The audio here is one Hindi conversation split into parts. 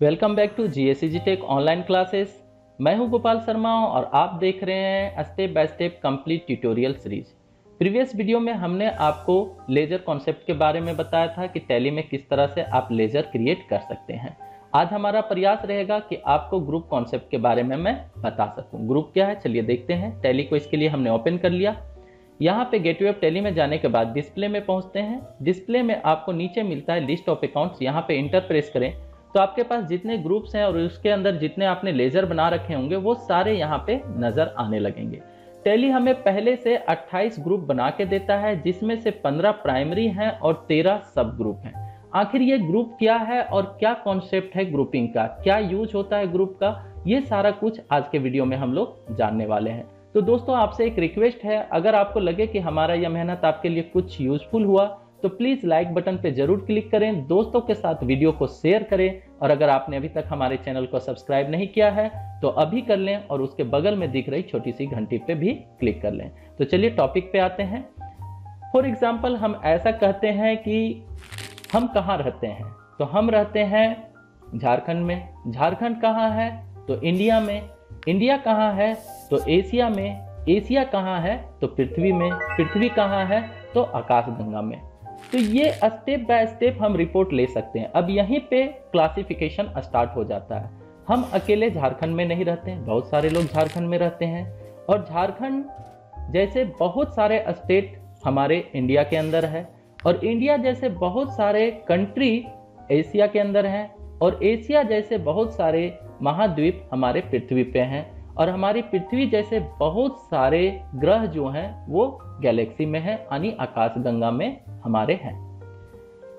Welcome back to GSEG tech online classes. मैं हूं गोपाल शर्मा और आप देख रहे हैं step by step complete tutorial series. Previous video में हमने आपको लेजर कॉन्सेप्ट के बारे में बताया था कि टैली में किस तरह से आप लेजर क्रिएट कर सकते हैं। आज हमारा प्रयास रहेगा कि आपको ग्रुप कॉन्सेप्ट के बारे में मैं बता सकूं। ग्रुप क्या है चलिए देखते हैं। टैली को इसके लिए हमने ओपन कर लिया। यहाँ पे गेटवे ऑफ टैली में जाने के बाद डिस्प्ले में पहुंचते हैं। डिस्प्ले में आपको नीचे मिलता है लिस्ट ऑफ अकाउंट्स। यहाँ पे इंटर प्रेस करें तो आपके पास जितने ग्रुप्स हैं और उसके अंदर जितने आपने लेजर बना रखे होंगे वो सारे यहाँ पे नजर आने लगेंगे। टैली हमें पहले से 28 ग्रुप बना के देता है, जिसमें से 15 प्राइमरी हैं और 13 सब ग्रुप हैं। आखिर ये ग्रुप क्या है और क्या कॉन्सेप्ट है ग्रुपिंग का, क्या यूज होता है ग्रुप का, ये सारा कुछ आज के वीडियो में हम लोग जानने वाले हैं। तो दोस्तों आपसे एक रिक्वेस्ट है, अगर आपको लगे कि हमारा यह मेहनत आपके लिए कुछ यूजफुल हुआ तो प्लीज लाइक बटन पे जरूर क्लिक करें, दोस्तों के साथ वीडियो को शेयर करें और अगर आपने अभी तक हमारे चैनल को सब्सक्राइब नहीं किया है तो अभी कर लें और उसके बगल में दिख रही छोटी सी घंटी पे भी क्लिक कर लें। तो चलिए टॉपिक पे आते हैं। फॉर एग्जाम्पल हम ऐसा कहते हैं कि हम कहाँ रहते हैं, तो हम रहते हैं झारखंड में। झारखंड कहाँ है तो इंडिया में। इंडिया कहाँ है तो एशिया में। एशिया कहाँ है तो पृथ्वी में। पृथ्वी कहाँ है तो आकाशगंगा में। तो ये स्टेप बाय स्टेप हम रिपोर्ट ले सकते हैं। अब यहीं पे क्लासिफिकेशन स्टार्ट हो जाता है। हम अकेले झारखंड में नहीं रहते हैं, बहुत सारे लोग झारखंड में रहते हैं और झारखंड जैसे बहुत सारे स्टेट हमारे इंडिया के अंदर है और इंडिया जैसे बहुत सारे कंट्री एशिया के अंदर हैं और एशिया जैसे बहुत सारे महाद्वीप हमारे पृथ्वी पे हैं और हमारी पृथ्वी जैसे बहुत सारे ग्रह जो हैं वो गैलेक्सी में हैं, यानी आकाशगंगा में हमारे हैं।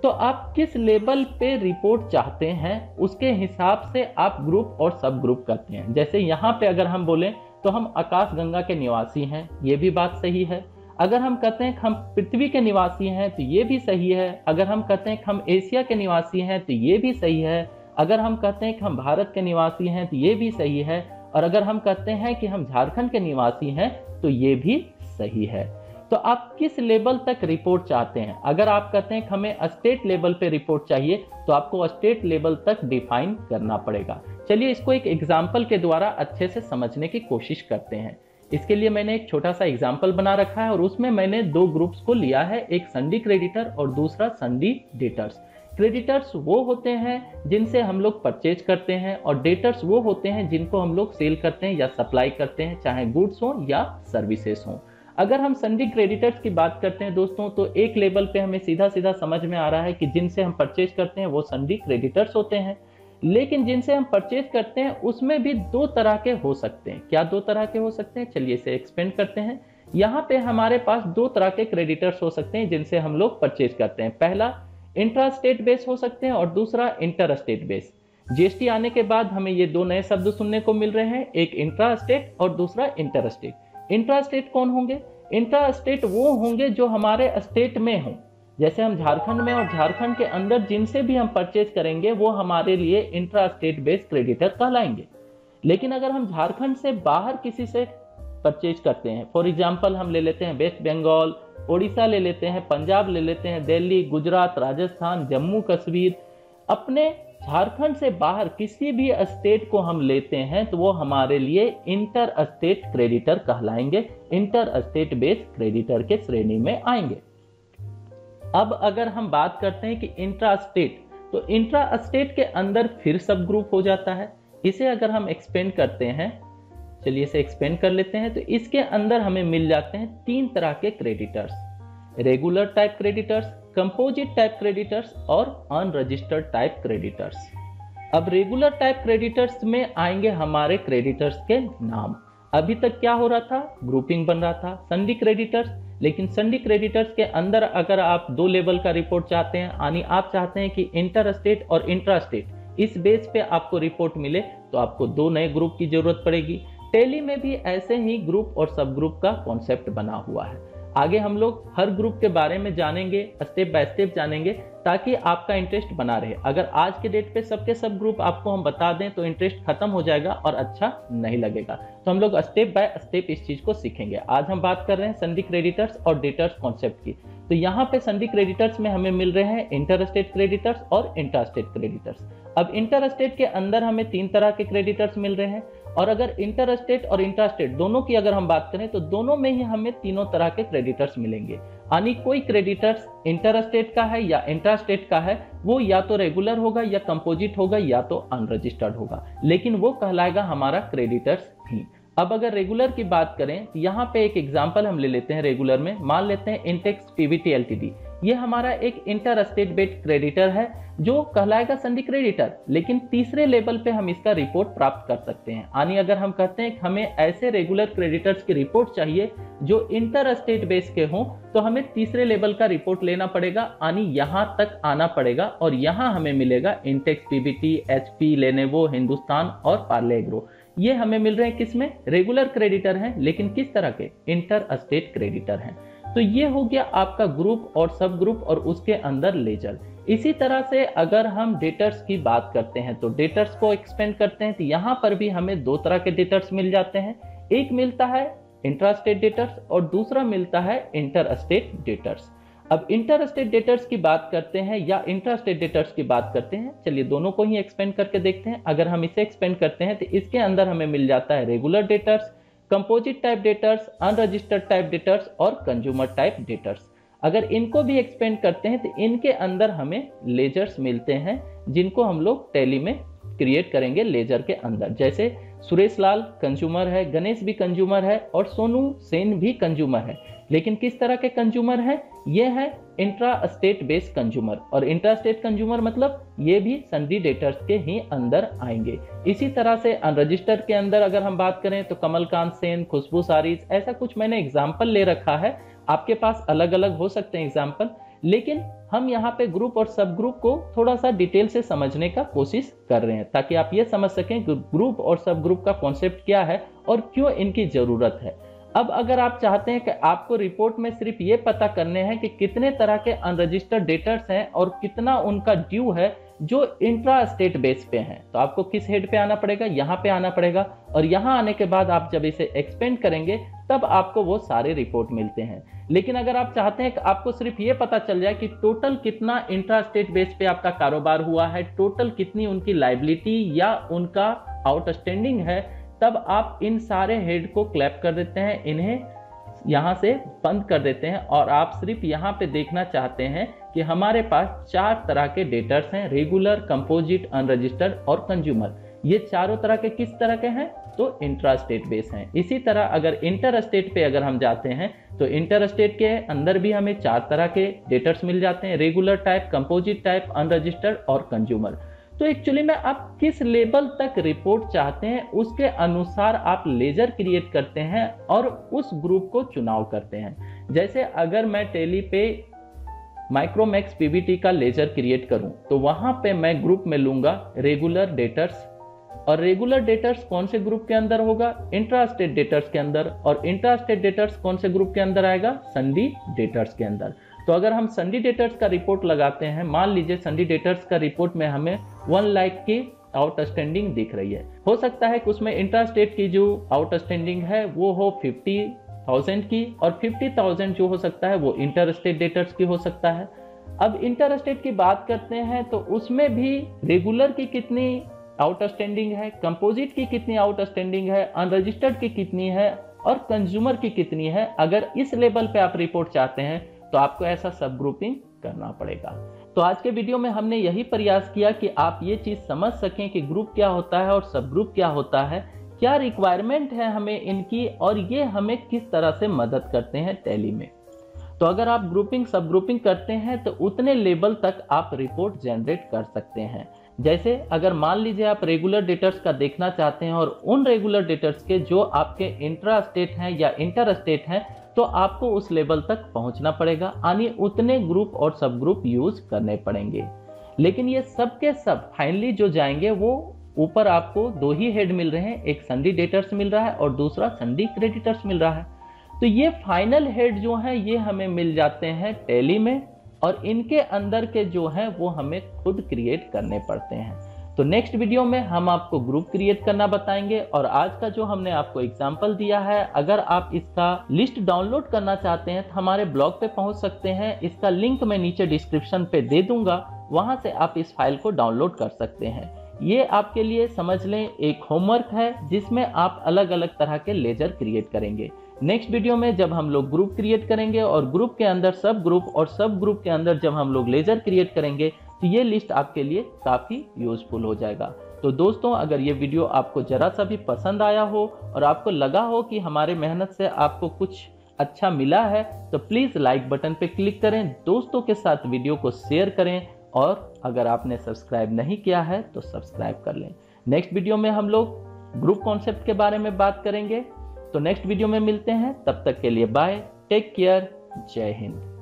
तो आप किस लेवल पे रिपोर्ट चाहते हैं उसके हिसाब से आप ग्रुप और सब ग्रुप करते हैं। जैसे यहाँ पे अगर हम बोलें तो हम आकाशगंगा के निवासी हैं, ये भी बात सही है। अगर हम कहते हैं कि हम पृथ्वी के निवासी हैं तो ये भी सही है। अगर हम कहते हैं कि हम एशिया के निवासी हैं तो ये भी सही है। अगर हम कहते हैं कि हम भारत के निवासी हैं तो ये भी सही है और अगर हम कहते हैं कि हम झारखंड के निवासी हैं तो ये भी सही है। तो आप किस लेवल तक रिपोर्ट चाहते हैं। अगर आप कहते हैं कि हमें स्टेट लेवल पे रिपोर्ट चाहिए तो आपको स्टेट लेवल तक डिफाइन करना पड़ेगा। चलिए इसको एक एग्जाम्पल के द्वारा अच्छे से समझने की कोशिश करते हैं। इसके लिए मैंने एक छोटा सा एग्जाम्पल बना रखा है और उसमें मैंने दो ग्रुप्स को लिया है, एक संडी क्रेडिटर और दूसरा संडी डेटर्स। क्रेडिटर्स वो होते हैं जिनसे हम लोग परचेज करते हैं और डेटर्स वो होते हैं जिनको हम लोग सेल करते हैं या सप्लाई करते हैं, चाहे गुड्स हो या सर्विसेज हो। अगर हम संडी क्रेडिटर्स की बात करते हैं दोस्तों तो एक लेवल पे हमें सीधा सीधा समझ में आ रहा है कि जिनसे हम परचेज करते हैं वो संडी क्रेडिटर्स होते हैं। लेकिन जिनसे हम परचेज करते हैं उसमें भी दो तरह के हो सकते हैं। क्या दो तरह के हो सकते हैं चलिए इसे एक्सपेंड करते हैं। यहाँ पे हमारे पास दो तरह के क्रेडिटर्स हो सकते हैं जिनसे हम लोग परचेज करते हैं। पहला इंट्रा स्टेट बेस हो सकते हैं और दूसरा इंटर स्टेट बेस। जीएसटी आने के बाद हमें ये दो नए शब्द सुनने को मिल रहे हैं, एक इंट्रा स्टेट और दूसरा इंटर स्टेट। इंट्रा स्टेट कौन होंगे? इंट्रा स्टेट वो होंगे जो हमारे स्टेट में हों। जैसे हम झारखंड में और झारखंड के अंदर जिनसे भी हम परचेज करेंगे वो हमारे लिए इंट्रा स्टेट बेस क्रेडिटर कहलाएंगे। लेकिन अगर हम झारखंड से बाहर किसी से परचेज करते हैं, फॉर एग्जाम्पल हम ले लेते हैं वेस्ट बंगाल, ओडिशा ले लेते हैं, पंजाब ले लेते हैं, दिल्ली, गुजरात, राजस्थान, जम्मू कश्मीर, अपने झारखंड से बाहर किसी भी स्टेट को हम लेते हैं तो वो हमारे लिए इंटर स्टेट क्रेडिटर कहलाएंगे, इंटर स्टेट बेस क्रेडिटर के श्रेणी में आएंगे। अब अगर हम बात करते हैं कि इंट्रा स्टेट, तो इंट्रा स्टेट के अंदर फिर सब ग्रुप हो जाता है। इसे अगर हम एक्सपेंड करते हैं, चलिए इसे एक्सपेंड कर लेते हैं, तो इसके अंदर हमें मिल जाते हैं तीन तरह के creditors, regular type creditors, composite type creditors और अनरजिस्टर्ड टाइप क्रेडिटर्स। अब रेगुलर टाइप क्रेडिटर्स में आएंगे हमारे क्रेडिटर्स के नाम। अभी तक क्या हो रहा था, ग्रुपिंग बन रहा था संडी क्रेडिटर्स। लेकिन संडी क्रेडिटर्स के अंदर अगर आप दो लेवल का रिपोर्ट चाहते हैं, यानी आप चाहते हैं कि इंटर स्टेट और इंट्रा स्टेट इस बेस पे आपको रिपोर्ट मिले, तो आपको दो नए ग्रुप की जरूरत पड़ेगी। टैली में भी ऐसे ही ग्रुप और सब ग्रुप का कॉन्सेप्ट बना हुआ है। आगे हम लोग हर ग्रुप के बारे में जानेंगे, स्टेप बाय स्टेप जानेंगे, ताकि आपका इंटरेस्ट बना रहे। अगर आज के डेट पे सबके सब ग्रुप आपको हम बता दें तो इंटरेस्ट खत्म हो जाएगा और अच्छा नहीं लगेगा। तो हम लोग स्टेप बाय स्टेप इस चीज को सीखेंगे। आज हम बात कर रहे हैं संडी क्रेडिटर्स और डेटर्स कॉन्सेप्ट की। तो यहाँ पे सन्डी क्रेडिटर्स में हमें मिल रहे हैं इंटर स्टेट क्रेडिटर्स और इंट्रा स्टेट क्रेडिटर्स। अब इंटर स्टेट के अंदर हमें 3 तरह के क्रेडिटर्स मिल रहे हैं, और अगर इंटर स्टेट और इंट्रा स्टेट दोनों की अगर हम बात करें तो दोनों में ही हमें तीनों तरह के क्रेडिटर्स मिलेंगे। यानी कोई क्रेडिटर्स इंटर स्टेट का है या इंट्रा स्टेट का है, वो या तो रेगुलर होगा या कंपोजिट होगा या तो अनरजिस्टर्ड होगा, लेकिन वो कहलाएगा हमारा क्रेडिटर्स ही। अब अगर रेगुलर की बात करें तो यहाँ पे एक एग्जांपल हम ले लेते हैं रेगुलर में। मान लेते हैं इंटेक्स पीवीटी एलटीडी, ये हमारा एक इंटर स्टेट बेस्ड क्रेडिटर है जो कहलाएगा सन्डी क्रेडिटर, लेकिन तीसरे लेवल पे हम इसका रिपोर्ट प्राप्त कर सकते हैं। यानी अगर हम कहते हैं कि हमें ऐसे रेगुलर क्रेडिटर्स की रिपोर्ट चाहिए जो इंटर स्टेट बेस के हों, तो हमें तीसरे लेवल का रिपोर्ट लेना पड़ेगा, यानी यहाँ तक आना पड़ेगा, और यहाँ हमें मिलेगा Intex Pvt, HP, Lenovo, Hindustan और पार्ले एग्रो। ये हमें मिल रहे हैं किसमें? रेगुलर क्रेडिटर हैं, लेकिन किस तरह के? इंटर स्टेट क्रेडिटर हैं। तो ये हो गया आपका ग्रुप और सब ग्रुप और उसके अंदर लेजर। इसी तरह से अगर हम डेटर्स की बात करते हैं तो डेटर्स को एक्सपेंड करते हैं तो यहाँ पर भी हमें 2 तरह के डेटर्स मिल जाते हैं। एक मिलता है इंट्रा स्टेट डेटर्स और दूसरा मिलता है इंटर स्टेट डेटर्स। अब इंटर स्टेट डेटर्स की बात करते हैं या इंट्रा स्टेट डेटर्स की बात करते हैं, चलिए दोनों को ही एक्सपेंड करके देखते हैं। अगर हम इसे एक्सपेंड करते हैं तो इसके अंदर हमें मिल जाता है regular debtors, composite type debtors, unregistered type debtors और कंज्यूमर टाइप डेटर्स। अगर इनको भी एक्सपेंड करते हैं तो इनके अंदर हमें लेजर्स मिलते हैं, जिनको हम लोग टैली में क्रिएट करेंगे लेजर के अंदर। जैसे सुरेश लाल कंज्यूमर है, गणेश भी कंज्यूमर है और सोनू सेन भी कंज्यूमर है, लेकिन किस तरह के कंज्यूमर है? ये है इंट्रा स्टेट बेस्ड कंज्यूमर, और इंट्रा स्टेट कंज्यूमर मतलब ये भी सन्डी डेटर्स के ही अंदर आएंगे। इसी तरह से अनरजिस्टर्ड के अंदर अगर हम बात करें तो कमलकांत सेन, खुशबू सारिस, ऐसा कुछ मैंने एग्जाम्पल ले रखा है। आपके पास अलग अलग हो सकते हैं एग्जाम्पल, लेकिन हम यहाँ पे ग्रुप और सब ग्रुप को थोड़ा सा डिटेल से समझने का कोशिश कर रहे हैं, ताकि आप ये समझ सकें ग्रुप और सब ग्रुप का कॉन्सेप्ट क्या है और क्यों इनकी जरूरत है। अब अगर आप चाहते हैं कि आपको रिपोर्ट में सिर्फ ये पता करने हैं कि कितने तरह के अनरजिस्टर्ड डेटर्स हैं और कितना उनका ड्यू है जो इंट्रा स्टेट बेस पे हैं, तो आपको किस हेड पे आना पड़ेगा? यहाँ पे आना पड़ेगा, और यहाँ आने के बाद आप जब इसे एक्सपेंड करेंगे तब आपको वो सारे रिपोर्ट मिलते हैं। लेकिन अगर आप चाहते हैं कि आपको सिर्फ ये पता चल जाए कि टोटल कितना इंट्रा स्टेट बेस पे आपका कारोबार हुआ है, टोटल कितनी उनकी लायबिलिटी या उनका आउटस्टैंडिंग है, तब आप इन सारे हेड को क्लैप कर देते हैं, इन्हें यहाँ से बंद कर देते हैं, और आप सिर्फ यहाँ पे देखना चाहते हैं कि हमारे पास 4 तरह के डेटर्स हैं, रेगुलर, कंपोजिट, अनरजिस्टर्ड और कंज्यूमर। ये चारों तरह के किस तरह के हैं? तो इंट्रा स्टेट बेस हैं। इसी तरह अगर इंटर स्टेट पे अगर हम जाते हैं तो इंटर स्टेट के अंदर भी हमें 4 तरह के डेटर्स मिल जाते हैं, regular type, composite type, unregistered और कंज्यूमर। तो एक्चुअली में आप किस लेवल तक रिपोर्ट चाहते हैं उसके अनुसार आप लेजर क्रिएट करते हैं और उस ग्रुप को चुनाव करते हैं। जैसे अगर मैं टैली पे माइक्रोमैक्स पीवीटी का लेजर क्रिएट करूं तो वहां पे मैं ग्रुप में लूंगा रेगुलर डेटर्स, और रेगुलर डेटर्स कौन से ग्रुप के अंदर होगा? इंट्रा स्टेट डेटर्स के अंदर। और इंट्रा स्टेट डेटर्स कौन से ग्रुप के अंदर आएगा? सन्डी डेटर्स के अंदर। तो अगर हम सन्डी डेटर्स का रिपोर्ट लगाते हैं, मान लीजिए सन्डी डेटर्स का रिपोर्ट में हमें 1 लाख की आउटस्टैंडिंग दिख रही है, हो सकता है कि उसमें इंट्रा स्टेट की जो आउटस्टैंडिंग है वो हो 50,000 की, और 50,000 जो हो सकता है वो इंटर स्टेट डेटर्स की हो सकता है। अब इंटर स्टेट की बात करते हैं तो उसमें भी रेगुलर की कितनी आउटस्टैंडिंग है, कंपोजिट की कितनी आउटस्टैंडिंग है, अनरजिस्टर्ड की कितनी है और कंज्यूमर की कितनी है। अगर इस लेवल पे आप रिपोर्ट चाहते हैं तो आपको ऐसा सब ग्रुपिंग करना पड़ेगा। तो आज के वीडियो में हमने यही प्रयास किया कि आप ये चीज समझ सकें कि ग्रुप क्या होता है और सब ग्रुप क्या होता है, क्या रिक्वायरमेंट है हमें इनकी, और ये हमें किस तरह से मदद करते हैं टैली में। तो अगर आप ग्रुपिंग सब ग्रुपिंग करते हैं तो उतने लेवल तक आप रिपोर्ट जनरेट कर सकते हैं। जैसे अगर मान लीजिए आप रेगुलर डेटर्स का देखना चाहते हैं और उन रेगुलर डेटर्स के जो आपके इंट्रा स्टेट हैं या इंटर स्टेट हैं, तो आपको उस लेवल तक पहुंचना पड़ेगा, यानी उतने ग्रुप और सब ग्रुप यूज करने पड़ेंगे। लेकिन ये सब के सब फाइनली जो जाएंगे वो ऊपर आपको 2 ही हेड मिल रहे हैं, एक सन्डी डेटर्स मिल रहा है और दूसरा सन्डी क्रेडिटर्स मिल रहा है। तो ये फाइनल हेड जो है ये हमें मिल जाते हैं टैली में, और इनके अंदर के जो हैं वो हमें खुद क्रिएट करने पड़ते हैं। तो नेक्स्ट वीडियो में हम आपको ग्रुप क्रिएट करना बताएंगे, और आज का जो हमने आपको एग्जाम्पल दिया है, अगर आप इसका लिस्ट डाउनलोड करना चाहते हैं तो हमारे ब्लॉग पे पहुंच सकते हैं। इसका लिंक मैं नीचे डिस्क्रिप्शन पे दे दूंगा, वहां से आप इस फाइल को डाउनलोड कर सकते हैं। ये आपके लिए समझ लें एक होमवर्क है जिसमें आप अलग अलग तरह के लेजर क्रिएट करेंगे। नेक्स्ट वीडियो में जब हम लोग ग्रुप क्रिएट करेंगे और ग्रुप के अंदर सब ग्रुप और सब ग्रुप के अंदर जब हम लोग लेजर क्रिएट करेंगे तो ये लिस्ट आपके लिए काफ़ी यूजफुल हो जाएगा। तो दोस्तों, अगर ये वीडियो आपको जरा सा भी पसंद आया हो और आपको लगा हो कि हमारे मेहनत से आपको कुछ अच्छा मिला है, तो प्लीज़ लाइक बटन पे क्लिक करें, दोस्तों के साथ वीडियो को शेयर करें, और अगर आपने सब्सक्राइब नहीं किया है तो सब्सक्राइब कर लें। नेक्स्ट वीडियो में हम लोग ग्रुप कॉन्सेप्ट के बारे में बात करेंगे। तो नेक्स्ट वीडियो में मिलते हैं, तब तक के लिए बाय, टेक केयर, जय हिंद।